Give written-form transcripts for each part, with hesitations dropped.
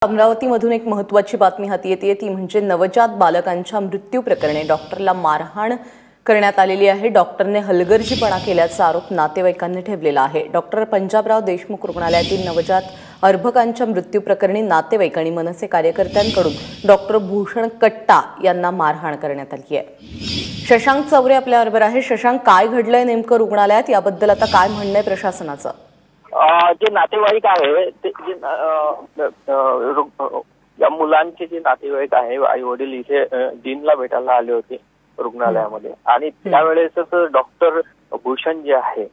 अमरावतीमधून एक महत्त्वाची बातमी हाती येते ती म्हणजे नवजात बालकांच्या मृत्यू प्रकरणी डॉक्टरला मारहाण करण्यात आलेली आहे। डॉक्टरने हलगर्जीपणा केल्याचा आरोप नातेवाईकांनी ठेवलेला आहे। डॉक्टर पंजाबराव देशमुख रुग्णालयातील नवजात अर्भकांच्या मृत्यू प्रकरणी नातेवाईक आणि मनसे कार्यकर्त्यांकडून डॉक्टर भूषण कट्टा यांना मारहाण करण्यात आली आहे। शशांक चौरे आपल्याबरोबर आहे। शशांक, काय घडलंय नेमकं रुग्णालयात, याबद्दल आता काय म्हणणं आहे प्रशासनाचं? जे नातेवाईक आहे ते या मुलांचे जे नातेवाईक आहे, आई वडील इथे डीनला भेटायला आले होते रुग्णालयामध्ये आणि त्यावेळेसच डॉक्टर भूषण जे आहे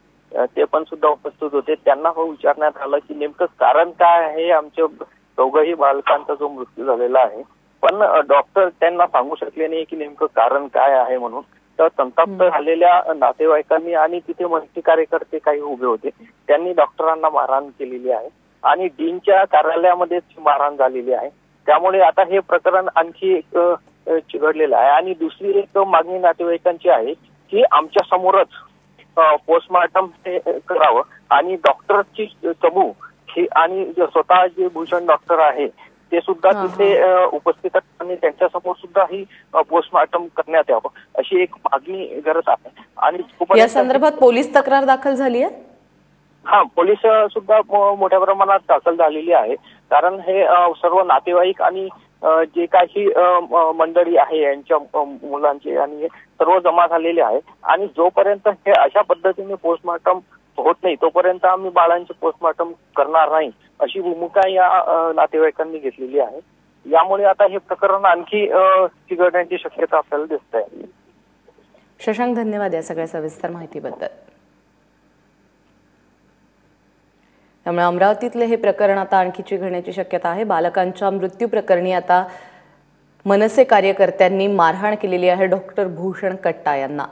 ते पण सुद्धा उपस्थित होते। त्यांना विचारण्यात आलं की नेमकं कारण काय आहे, आमच्या दोघंही बालकांचा जो मृत्यू झालेला आहे, पण डॉक्टर त्यांना सांगू शकले नाही की नेमकं कारण काय आहे म्हणून। तर संतप्त झालेल्या नातेवाईकांनी आणि तिथे मनसे कार्यकर्ते काही उभे होते, त्यांनी डॉक्टरांना मारहाण केलेली आहे आणि डीनच्या कार्यालयामध्येच मारहाण झालेली आहे। त्यामुळे आता हे प्रकरण आणखी चिघडलेलं आहे आणि दुसरी एक मागणी नातेवाईकांची आहे की आमच्या समोरच पोस्टमार्टम करावं आणि डॉक्टरची चमू ही आणि स्वतः जे भूषण डॉक्टर आहे ते सुद्धा तिथे उपस्थित आणि त्यांच्यासमोर सुद्धा ही पोस्टमार्टम करण्यात यावं अशी एक मागणी करत आहे। आणि या संदर्भात पोलीस तक्रार दाखल झाली आहे? पोलीस सुद्धा मोठ्या प्रमाणात दाखल झालेली आहे, कारण हे सर्व नातेवाईक आणि जे काही मंडळी आहे यांच्या मुलांचे आणि हे सर्व जमा झालेले आहे आणि जोपर्यंत हे अशा पद्धतीने पोस्टमार्टम होत नाही तोपर्यंत आम्ही बाळांचे पोस्टमार्टम करणार नाही अशी भूमिका या नातेवाईकांनी घेतलेली आहे। यामुळे आता हे प्रकरण आणखी चिघळण्याची शक्यता आपल्याला दिसते आहे। शशांक, धन्यवाद या सगळ्या सविस्तर माहितीबद्दल। त्यामुळे अमरावतीतले हे प्रकरण आता आणखी चिघळण्याची शक्यता आहे। बालकांच्या मृत्यू प्रकरणी आता मनसे कार्यकर्त्यांनी मारहाण केलेली आहे डॉक्टर भूषण कट्टा यांना।